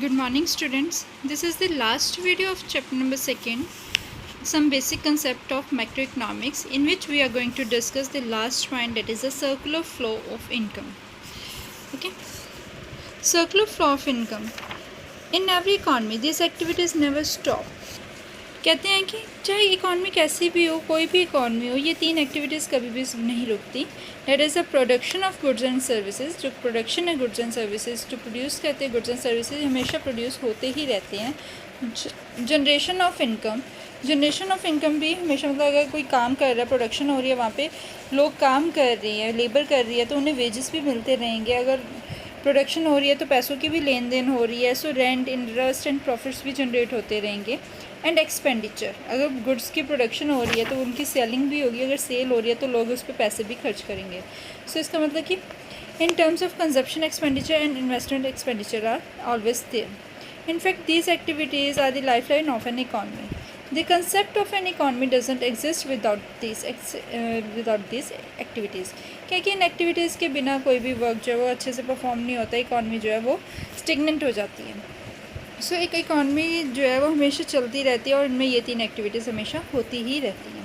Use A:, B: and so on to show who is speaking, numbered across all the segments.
A: Good morning students. This is the last video of chapter number 2, some basic concept of macroeconomics, in which we are going to discuss the last point, that is the circular flow of income. Okay, circular flow of income. In every economy these activities never stop. कहते हैं कि चाहे economy कैसी भी हो, कोई भी economy हो, ये तीन एक्टिविटीज़ कभी भी नहीं रुकती. That is the production of goods and services. जो प्रोडक्शन है गुड्स एंड सर्विसेज, जो प्रोड्यूस करते हैं गुड्स एंड सर्विसेज, हमेशा प्रोड्यूस होते ही रहते हैं. Generation of income. Generation of income भी हमेशा, मतलब अगर कोई काम कर रहा है, प्रोडक्शन हो रही है, वहाँ पे लोग काम कर रही हैं, लेबर कर रही है, तो उन्हें वेजेस भी मिलते रहेंगे. अगर प्रोडक्शन हो रही है तो पैसों की भी लेन देन हो रही है, so rent, interest and profits भी जनरेट होते रहेंगे. And expenditure. अगर गुड्स की प्रोडक्शन हो रही है तो उनकी सेलिंग भी होगी. अगर सेल हो रही है तो लोग उस पर पैसे भी खर्च करेंगे. सो इसका मतलब कि in terms of consumption expenditure and investment expenditure are always there. In fact, these activities are the lifeline of an economy. The concept of an economy doesn't exist without these activities. क्योंकि इन activities के बिना कोई भी work जो है वो अच्छे से परफॉर्म नहीं होता. इकॉनमी जो है वो स्टिग्नेंट हो जाती है. सो एक इकॉनमी जो है वो हमेशा चलती रहती है और इनमें ये तीन एक्टिविटीज़ हमेशा होती ही रहती हैं.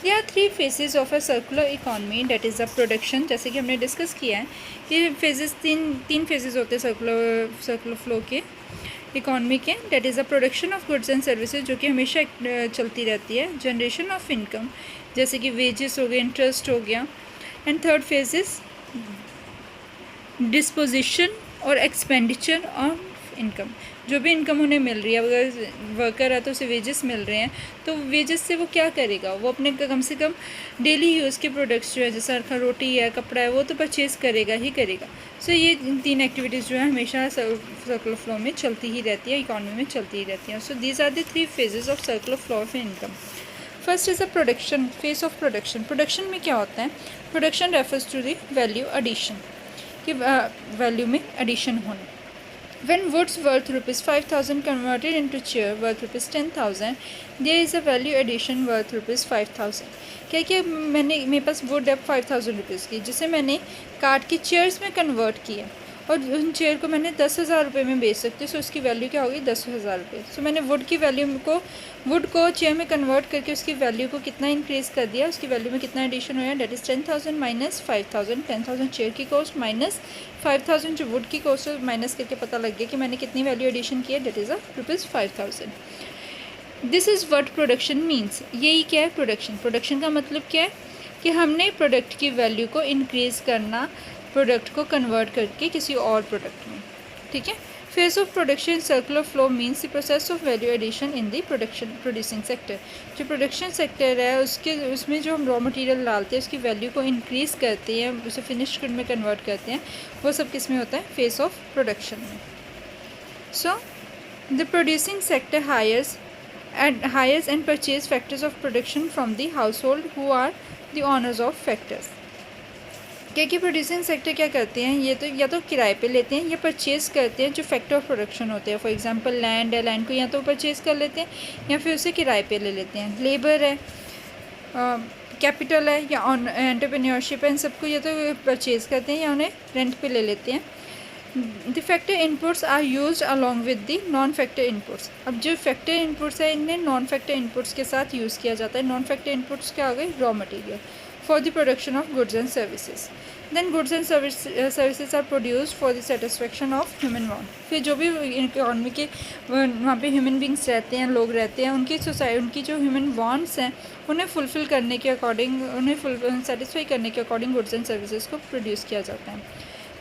A: There are 3 phases of a circular economy. That is the production. जैसे कि हमने डिस्कस किया है, ये फेजेस तीन फेजेस होते हैं सर्कुलर फ्लो के इकॉनमी के. Date is the production of goods and services, जो कि हमेशा चलती रहती है. जनरेशन ऑफ इनकम, जैसे कि वेजेस हो गए, इंटरेस्ट हो गया. And third phase is disposition और एक्सपेंडिचर ऑफ इनकम. जो भी इनकम उन्हें मिल रही है, अगर वर्कर है तो उसे वेजेस मिल रहे हैं, तो वेजेस से वो क्या करेगा, वो अपने कम से कम डेली यूज़ के प्रोडक्ट्स जो है, जैसे रोटी है, कपड़ा है, वो तो परचेज़ करेगा ही करेगा. सो ये तीन एक्टिविटीज़ जो है हमेशा सर्कुलर फ्लो में चलती ही रहती है, इकॉनमी में चलती ही रहती हैं. So these are the 3 phases of circular flow of income. First is a production phase of production. Production में क्या होता है? Production refers to the value addition, कि वैल्यू में एडिशन होना. When woods worth ₹5,000 converted into chair worth ₹10,000, there is a value addition worth ₹5,000. क्या मेरे पास would है ₹5,000 की, जिसे मैंने काट के चेयर्स में कन्वर्ट किया और उन चेयर को मैंने 10,000 रुपये में बेच सकती हूँ. सो उसकी वैल्यू क्या होगी? 10,000 रुपये. सो मैंने वुड की वैल्यू वुड को चेयर में कन्वर्ट करके उसकी वैल्यू को कितना इंक्रीज़ कर दिया, उसकी वैल्यू में कितना एडिशन हुआ. That is 10,000 minus 5,000. 10,000 चेयर की कॉस्ट माइनस 5,000 जो वुड की कॉस्ट है, माइनस करके पता लग गया कि मैंने कितनी वैल्यू एडिशन की है. That is ₹5,000. This is what production means. यही क्या है प्रोडक्शन. प्रोडक्शन का मतलब क्या है कि हमने प्रोडक्ट की वैल्यू को इंक्रीज़ करना, प्रोडक्ट को कन्वर्ट करके किसी और प्रोडक्ट में. ठीक है. Phase of production circular flow means the process of value addition in the producing sector. जो प्रोडक्शन सेक्टर है उसमें जो हम रॉ मटेरियल डालते हैं, उसकी वैल्यू को इंक्रीज़ करते हैं, उसे फिनिश गुड में कन्वर्ट करते हैं, वो सब किस में होता है? फेज ऑफ प्रोडक्शन में. So the producing sector hires and purchase factors of production from the household who are the owners of factors. क्योंकि प्रोड्यूसिंग सेक्टर क्या करते हैं, ये तो या तो किराए पे लेते हैं या परचेज़ करते हैं जो फैक्टर ऑफ प्रोडक्शन होते हैं. फॉर एग्जांपल लैंड है, लैंड को या तो परचेज़ कर लेते हैं या फिर उसे किराए पे ले लेते हैं. लेबर है, कैपिटल है या एंटरप्रेन्योरशिप है, इन सबको या तो परचेज़ करते हैं या उन्हें रेंट पे ले लेते हैं. The factor inputs are used along with the non factor inputs. अब जो फैक्टर इनपुट्स है, इन्हें नॉन फैक्टर इनपुट्स के साथ यूज़ किया जाता है. नॉन फैक्टर इनपुट्स क्या हो गए? Raw material for the production of goods and services. Then goods and services are produced for the satisfaction of human want. फिर जो भी इकॉनमी के वहाँ पे ह्यूमन बींग्स रहते हैं, लोग रहते हैं, उनकी जो ह्यूमन वांट्स हैं उन्हें फुलफ़िल करने के अकॉर्डिंग, उन्हें सेटिस्फाई करने के अकॉर्डिंग गुड्स एंड सर्विसेज को प्रोड्यूस किया जाता है.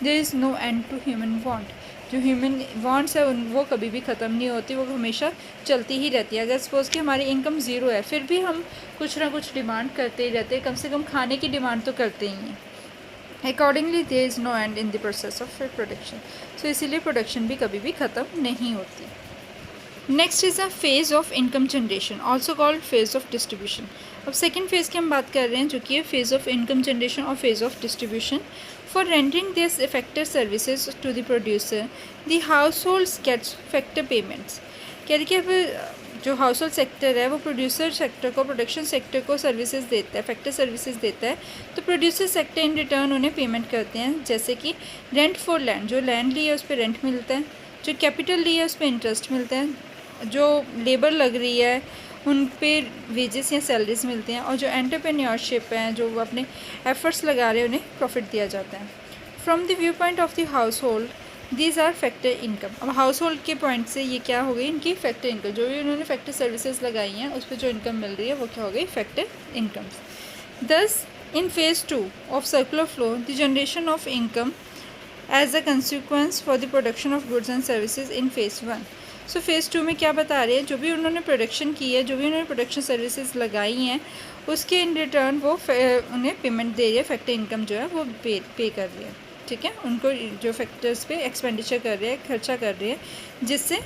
A: There is no end to human want. जो ह्यूमन वांट्स है वो कभी भी ख़त्म नहीं होती, वो हमेशा चलती ही रहती है. अगर सपोज़ कि हमारी इनकम ज़ीरो है, फिर भी हम कुछ ना कुछ डिमांड करते ही रहते हैं, कम से कम खाने की डिमांड तो करते ही हैं. Accordingly there is no end in the process of production. So इसीलिए प्रोडक्शन भी कभी भी ख़त्म नहीं होती. Next is a phase of income generation, also called phase of distribution. अब सेकेंड फेज़ की हम बात कर रहे हैं, जो कि है फेज़ ऑफ इनकम जनरेशन और phase of distribution. For rendering this effective services to the producer, the households gets factor payments. कह रही कि अब जो हाउस होल्ड सेक्टर है वो प्रोड्यूसर सेक्टर को, प्रोडक्शन सेक्टर को सर्विसेज देता है, फैक्टर सर्विसेज देता है. तो प्रोड्यूसर सेक्टर इन रिटर्न उन्हें पेमेंट करते हैं, जैसे कि रेंट फॉर लैंड. जो लैंड ली है उस पर रेंट मिलता है. जो कैपिटल ली है उस पर इंटरेस्ट मिलता है, जो लेबर लग रही है उन पे वेजेस या सैलरीज मिलते हैं, और जो एंटरप्रेन्योरशिप हैं, जो अपने एफर्ट्स लगा रहे हैं, उन्हें प्रॉफिट दिया जाता है। From the viewpoint of the household these are factor income. अब हाउस होल्ड के पॉइंट से ये क्या हो गई, इनकी फैक्टर इनकम, जो भी उन्होंने फैक्टर सर्विसेज लगाई हैं उस पर जो इनकम मिल रही है वो क्या हो गई, factor incomes. Thus in phase 2 of circular flow the generation of income as a consequence for the production of goods and services in phase 1। So phase 2 में क्या बता रहे हैं, जो भी उन्होंने प्रोडक्शन की है, जो भी उन्होंने प्रोडक्शन सर्विसेज लगाई हैं, उसके इन रिटर्न वो उन्हें पेमेंट दे रही है, फैक्टर इनकम जो है वो पे कर रही है। ठीक है, उनको जो फैक्टर्स पे एक्सपेंडिचर कर रहे हैं, खर्चा कर रहे हैं, जिससे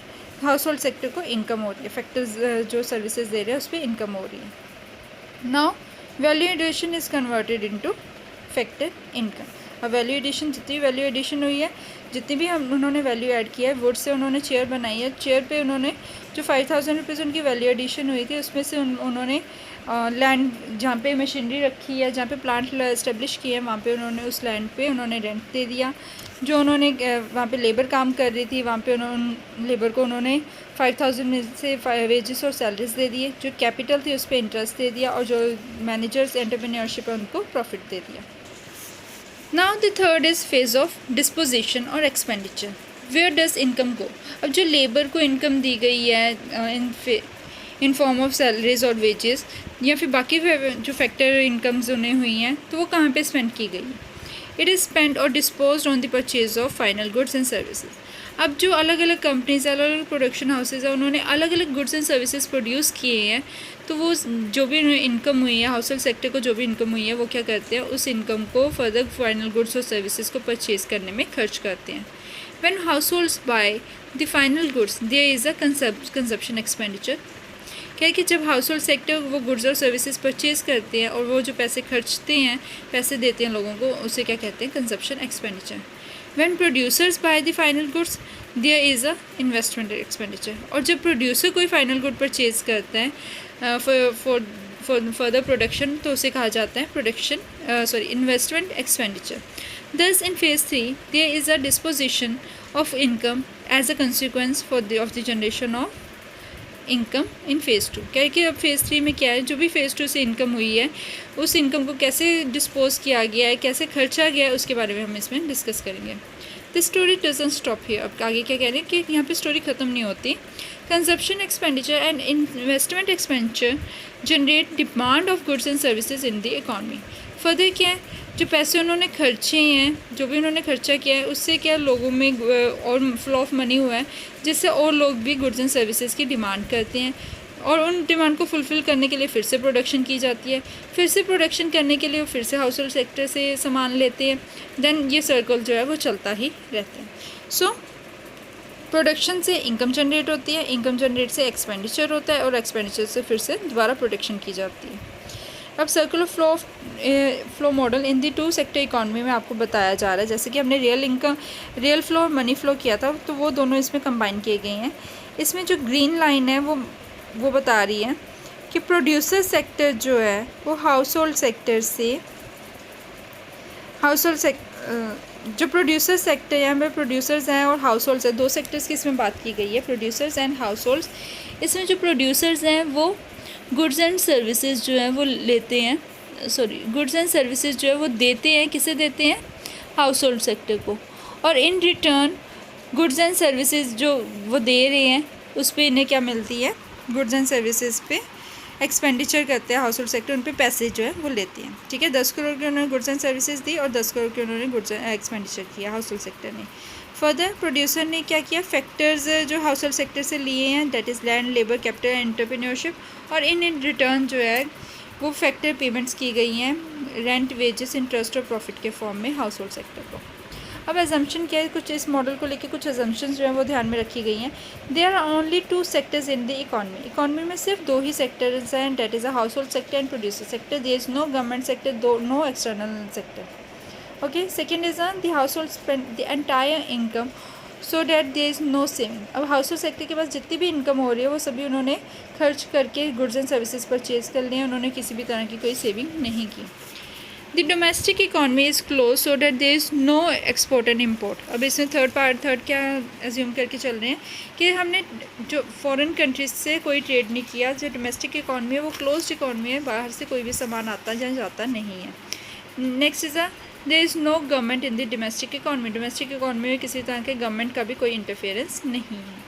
A: हाउस होल्ड सेक्टर को इनकम हो रही है, फैक्टर्स जो सर्विसेज दे रहे हैं उस पर इनकम हो रही है। Now value addition is converted into factor income. अब वैल्यू एडिशन, जितनी वैल्यू एडिशन हुई है, जितनी भी उन्होंने वैल्यू ऐड किया है, वुड से उन्होंने चेयर बनाई है, चेयर पे उन्होंने जो 5000 रुपीज़ उनकी वैल्यू एडिशन हुई थी, उसमें से उन्होंने लैंड जहाँ पे मशीनरी रखी है, जहाँ पे प्लांट इस्टेब्लिश किए हैं, वहाँ पे उन्होंने उस लैंड पे उन्होंने रेंट दे दिया। जो उन्होंने वहाँ पे लेबर काम कर रही थी, वहाँ पे उन्होंने लेबर को उन्होंने 5000 में से वेजेस और सैलरीज दे दिए। जो कैपिटल थी उस पर इंटरेस्ट दे दिया, और जो मैनेजर्स एंटरप्रेन्योरशिप है उनको प्रॉफिट दे दिया। Now the third is phase of disposition और एक्सपेंडिचर, वेयर डज इनकम गो। अब जो लेबर को इनकम दी गई है इन फॉर्म ऑफ सैलरीज और वेजेस, या फिर बाकी जो फैक्टर इनकम्स उन्हें हुई हैं, तो वो कहाँ पे स्पेंड की गई है। इट इज़ स्पेंड और dispose on the purchase of final goods and services. अब जो अलग अलग कंपनीज, अलग अलग प्रोडक्शन हाउसेज है, उन्होंने अलग अलग गुड्स एंड सर्विसेज प्रोड्यूस किए हैं, तो वो जो भी इनकम हुई है, हाउस होल्ड सेक्टर को जो भी इनकम हुई है, वो क्या करते हैं, उस इनकम को फर्दर फाइनल गुड्स और सर्विसेज को परचेज करने में खर्च करते हैं। When households buy the final goods there is a consumption expenditure. क्या है कि जब हाउस होल्ड सेक्टर वो गुड्स और सर्विसेज परचेज करते हैं और वो जो पैसे खर्चते हैं, पैसे देते हैं लोगों को, उसे क्या कहते हैं, consumption expenditure. When producers buy the final goods there is a investment expenditure. और जब प्रोड्यूसर कोई फाइनल गुड परचेज करता है फॉर फर्दर प्रोडक्शन, तो उसे कहा जाता है investment expenditure. Thus in phase 3 there is a disposition of income as a consequence of the generation of income in phase 2। क्या है कि अब फेज़ 3 में क्या है, जो भी फेज़ 2 से इनकम हुई है, उस इनकम को कैसे डिस्पोज किया गया है, कैसे खर्चा गया है, उसके बारे में हम इसमें डिस्कस करेंगे। The story doesn't stop here. अब आगे क्या कह रहे हैं कि यहाँ पे स्टोरी ख़त्म नहीं होती। Consumption expenditure and investment expenditure generate demand of goods and services in the economy. Further क्या है, जो पैसे उन्होंने खर्चे हैं, जो भी उन्होंने खर्चा किया है, उससे क्या लोगों में और फ्लो ऑफ मनी हुआ है, जिससे और लोग भी गुड्स एंड सर्विसेज की डिमांड करते हैं, और उन डिमांड को फुलफ़िल करने के लिए फिर से प्रोडक्शन की जाती है, फिर से प्रोडक्शन करने के लिए फिर से हाउस होल्ड सेक्टर से सामान लेते हैं, देन ये सर्कल जो है वो चलता ही रहता है। सो प्रोडक्शन से इनकम जनरेट होती है, इनकम जनरेट से एक्सपेंडिचर होता है, और एक्सपेंडिचर से फिर से दोबारा प्रोडक्शन की जाती है। अब सर्कुलर फ्लो मॉडल इन दी 2 सेक्टर इकॉनमी में आपको बताया जा रहा है, जैसे कि हमने रियल फ्लो और मनी फ्लो किया था, तो वो दोनों इसमें कंबाइन किए गए हैं। इसमें जो ग्रीन लाइन है वो बता रही है कि प्रोड्यूसर सेक्टर जो है वो हाउस होल्ड सेक्टर से जो प्रोड्यूसर सेक्टर यहाँ पे प्रोड्यूसर्स हैं और हाउस होल्ड्स हैं, 2 सेक्टर्स की इसमें बात की गई है, प्रोड्यूसर्स एंड हाउस होल्ड्स। इसमें जो प्रोड्यूसर्स हैं वो गुड्स एंड सर्विसेज जो है वो लेते हैं, गुड्स एंड सर्विसेज जो है वो देते हैं, किसे देते हैं, हाउस होल्ड सेक्टर को, और in return goods and services जो वो दे रहे हैं उस पर इन्हें क्या मिलती है, गुड्स एंड सर्विसेज पे एक्सपेंडिचर करते हैं हाउस होल्ड सेक्टर, उन पे पैसे जो है वो लेते हैं। ठीक है, 10 करोड़ की उन्होंने गुड्स एंड सर्विसेज दी और 10 करोड़ की उन्होंने गुड्स एक्सपेंडिचर किया हाउस होल्ड सेक्टर ने। फर्दर प्रोड्यूसर ने क्या किया, फैक्टर्स जो हाउस होल्ड सेक्टर से लिए हैं, that is land, labour, capital, entrepreneurship, और इन रिटर्न जो है वो फैक्टर पेमेंट्स की गई हैं, रेंट, वेजेस, इंटरेस्ट और प्रॉफिट के फॉर्म में हाउस होल्ड सेक्टर को। अब एजम्पशन क्या है, कुछ इस मॉडल को लेके कुछ एजम्पशंस जो है वो ध्यान में रखी गई हैं। There are only 2 sectors in the economy में सिर्फ 2 ही सेक्टर्स हैं, that is a household sector and producer sector. There is no government sector, no external sector. Okay, second is the household spend the entire income so that there is no saving. अब household sector के पास जितनी भी income हो रही है वो सभी उन्होंने खर्च करके गुड्स एंड सर्विसेज परचेज कर लिए, उन्होंने किसी भी तरह की कोई सेविंग नहीं की। The domestic economy is close so that there is no export and import. अब इसमें थर्ड क्या एज्यूम करके चल रहे हैं कि हमने जो फॉरेन कंट्रीज से कोई ट्रेड नहीं किया। जो डोमेस्टिक इकॉनमी है वो क्लोज्ड इकॉनमी है, बाहर से कोई भी सामान आता या जाता नहीं है। Next is there is no government in the domestic economy. Domestic economy में किसी तरह के गवर्नमेंट का भी कोई इंटरफेरेंस नहीं है।